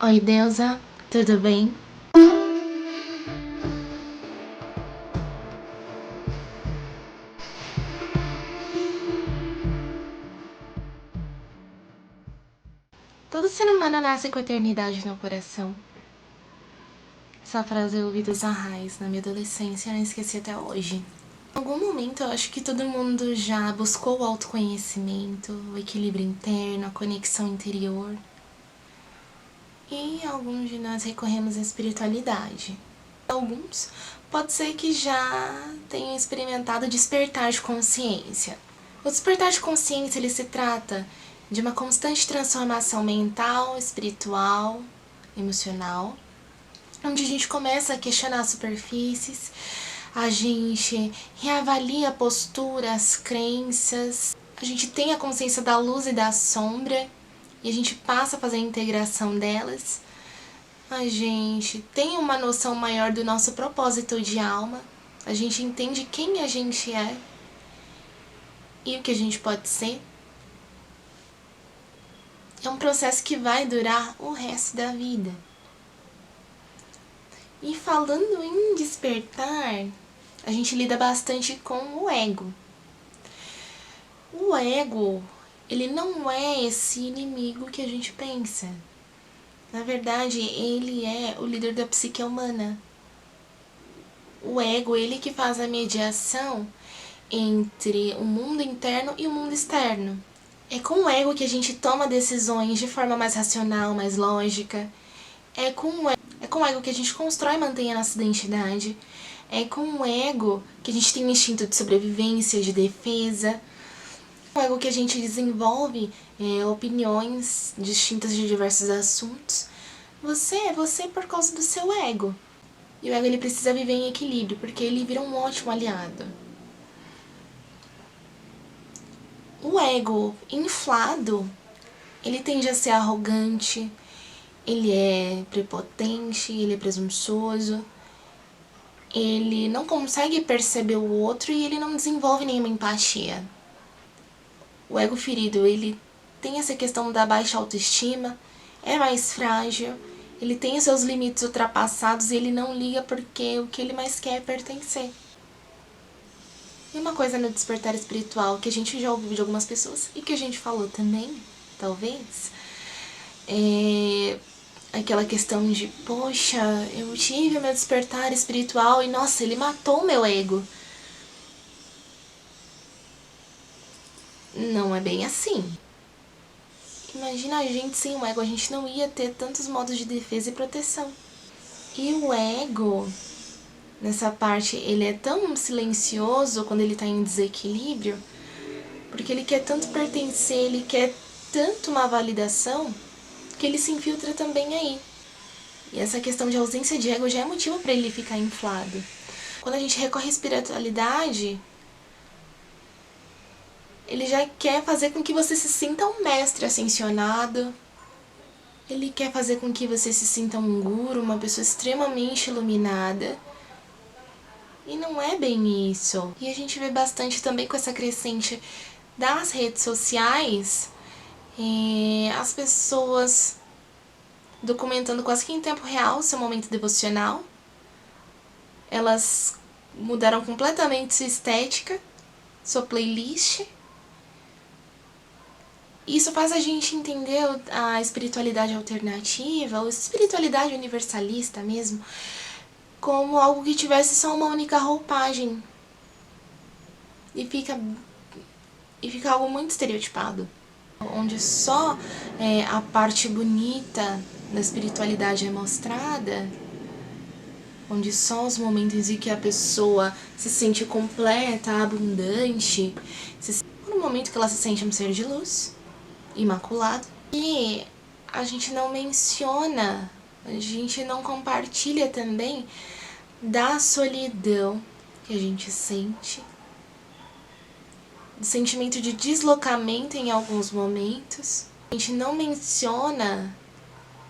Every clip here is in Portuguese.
Oi, deusa, tudo bem? Todo ser humano nasce com a eternidade no coração. Essa frase eu ouvi dos Arrais na minha adolescência e não esqueci até hoje. Em algum momento eu acho que todo mundo já buscou o autoconhecimento, o equilíbrio interno, a conexão interior. E alguns de nós recorremos à espiritualidade. Alguns pode ser que já tenham experimentado despertar de consciência. O despertar de consciência ele se trata de uma constante transformação mental, espiritual, emocional, onde a gente começa a questionar superfícies, a gente reavalia posturas, crenças, a gente tem a consciência da luz e da sombra e a gente passa a fazer a integração delas. A gente tem uma noção maior do nosso propósito de alma, a gente entende quem a gente é e o que a gente pode ser. É um processo que vai durar o resto da vida. E falando em despertar, a gente lida bastante com o ego. O ego, ele não é esse inimigo que a gente pensa. Na verdade, ele é o líder da psique humana. O ego, ele que faz a mediação entre o mundo interno e o mundo externo. É com o ego que a gente toma decisões de forma mais racional, mais lógica. É com o ego que a gente constrói e mantém a nossa identidade. É com o ego que a gente tem um instinto de sobrevivência, de defesa. É com o ego que a gente desenvolve opiniões distintas de diversos assuntos. Você é você por causa do seu ego. E o ego ele precisa viver em equilíbrio, porque ele vira um ótimo aliado. O ego inflado, ele tende a ser arrogante, ele é prepotente, ele é presunçoso, ele não consegue perceber o outro e ele não desenvolve nenhuma empatia. O ego ferido, ele tem essa questão da baixa autoestima, é mais frágil, ele tem os seus limites ultrapassados e ele não liga porque o que ele mais quer é pertencer. E uma coisa no despertar espiritual que a gente já ouviu de algumas pessoas e que a gente falou também, talvez, é aquela questão de, poxa, eu tive meu despertar espiritual e nossa, ele matou o meu ego. Não é bem assim. Imagina a gente sem o ego, a gente não ia ter tantos modos de defesa e proteção. E o ego, nessa parte, ele é tão silencioso quando ele está em desequilíbrio, porque ele quer tanto pertencer, ele quer tanto uma validação, que ele se infiltra também aí. E essa questão de ausência de ego já é motivo para ele ficar inflado. Quando a gente recorre à espiritualidade, ele já quer fazer com que você se sinta um mestre ascensionado. Ele quer fazer com que você se sinta um guru, uma pessoa extremamente iluminada. E não é bem isso. E a gente vê bastante também com essa crescente das redes sociais, as pessoas documentando quase que em tempo real seu momento devocional. Elas mudaram completamente sua estética, sua playlist. Isso faz a gente entender a espiritualidade alternativa, ou espiritualidade universalista mesmo, como algo que tivesse só uma única roupagem. E fica algo muito estereotipado, onde só a parte bonita da espiritualidade é mostrada, onde só os momentos em que a pessoa se sente completa, abundante, no momento que ela se sente um ser de luz, imaculado. E a gente não menciona, a gente não compartilha também da solidão que a gente sente, do sentimento de deslocamento em alguns momentos. A gente não menciona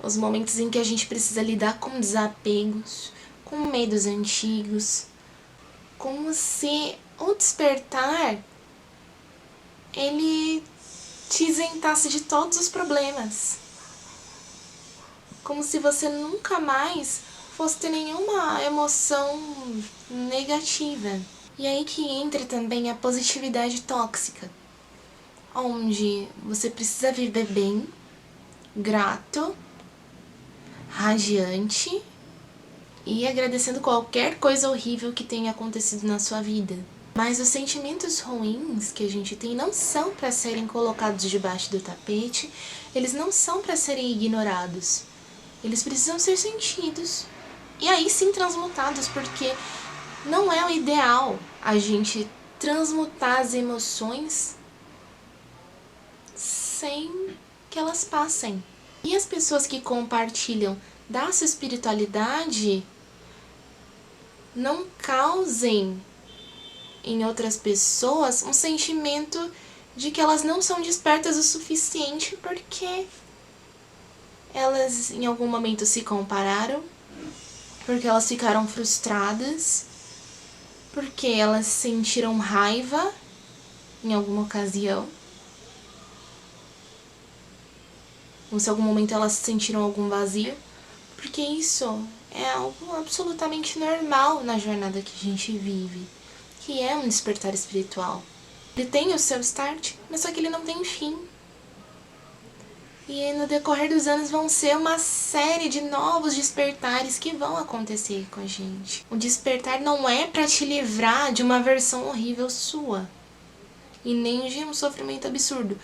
os momentos em que a gente precisa lidar com desapegos, com medos antigos, como se o despertar ele te isentasse de todos os problemas. como se você nunca mais fosse ter nenhuma emoção negativa. E aí que entra também a positividade tóxica, onde você precisa viver bem, grato, radiante e agradecendo qualquer coisa horrível que tenha acontecido na sua vida. Mas os sentimentos ruins que a gente tem não são para serem colocados debaixo do tapete, eles não são para serem ignorados. Eles precisam ser sentidos. E aí sim transmutados, porque não é o ideal a gente transmutar as emoções sem que elas passem. E as pessoas que compartilham da sua espiritualidade não causem em outras pessoas um sentimento de que elas não são despertas o suficiente porque elas em algum momento se compararam, porque elas ficaram frustradas, porque elas sentiram raiva em alguma ocasião, ou se em algum momento elas sentiram algum vazio, porque isso é algo absolutamente normal na jornada que a gente vive, que é um despertar espiritual. Ele tem o seu start, mas só que ele não tem fim. E no decorrer dos anos vão ser uma série de novos despertares que vão acontecer com a gente. O despertar não é para te livrar de uma versão horrível sua, e nem de um sofrimento absurdo.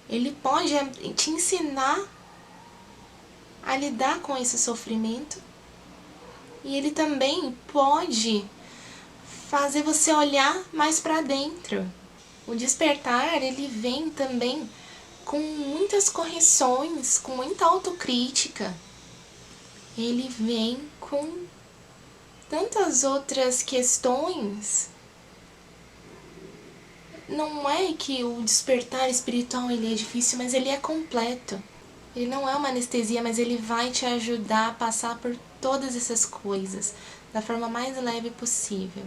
Ele pode te ensinar a lidar com esse sofrimento, e ele também pode fazer você olhar mais para dentro. O despertar, ele vem também com muitas correções, com muita autocrítica. Ele vem com tantas outras questões. Não é que o despertar espiritual ele é difícil, mas ele é completo. Ele não é uma anestesia, mas ele vai te ajudar a passar por todas essas coisas da forma mais leve possível.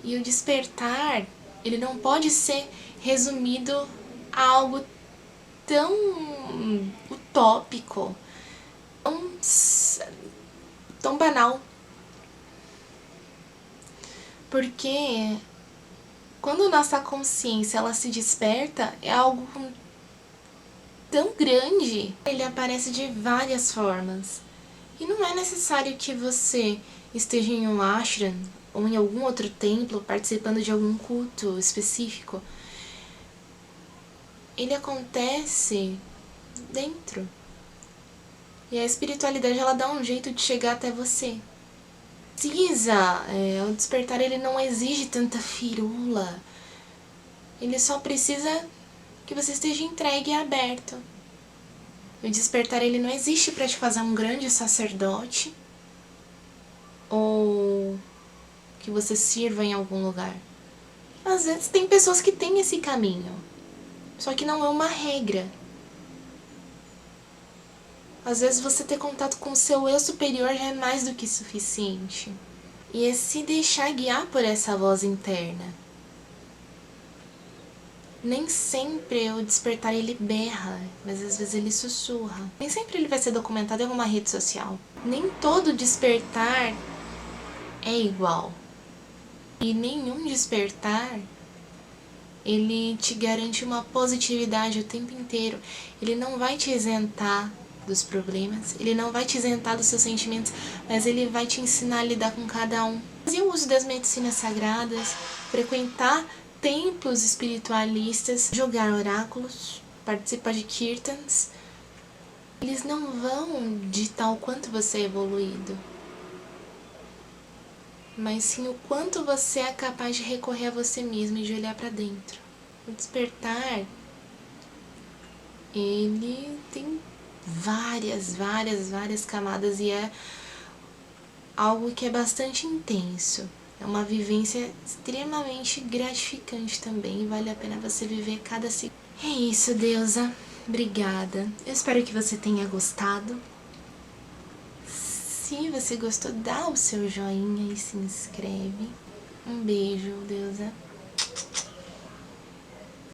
E o despertar, ele não pode ser resumido a algo tão utópico, tão banal. Porque quando nossa consciência ela se desperta, é algo tão grande. Ele aparece de várias formas. E não é necessário que você esteja em um ashram ou em algum outro templo participando de algum culto específico. Ele acontece dentro. E a espiritualidade ela dá um jeito de chegar até você. O despertar ele não exige tanta firula. Ele só precisa que você esteja entregue e aberto. O despertar ele não existe para te fazer um grande sacerdote ou que você sirva em algum lugar. Às vezes tem pessoas que têm esse caminho, só que não é uma regra. Às vezes você ter contato com o seu eu superior já é mais do que suficiente. E é se deixar guiar por essa voz interna. Nem sempre o despertar ele berra, mas às vezes ele sussurra. Nem sempre ele vai ser documentado em alguma rede social. Nem todo despertar é igual. E nenhum despertar ele te garante uma positividade o tempo inteiro. Ele não vai te isentar dos problemas, ele não vai te isentar dos seus sentimentos, mas ele vai te ensinar a lidar com cada um. Fazer o uso das medicinas sagradas, frequentar templos espiritualistas, jogar oráculos, participar de kirtans. Eles não vão ditar o quanto você é evoluído, mas sim o quanto você é capaz de recorrer a você mesmo e de olhar para dentro. O despertar, ele tem várias camadas e é algo que é bastante intenso. É uma vivência extremamente gratificante também e vale a pena você viver cada segundo. É isso, deusa. Obrigada. Eu espero que você tenha gostado. Se você gostou, dá o seu joinha e se inscreve. Um beijo, deusa.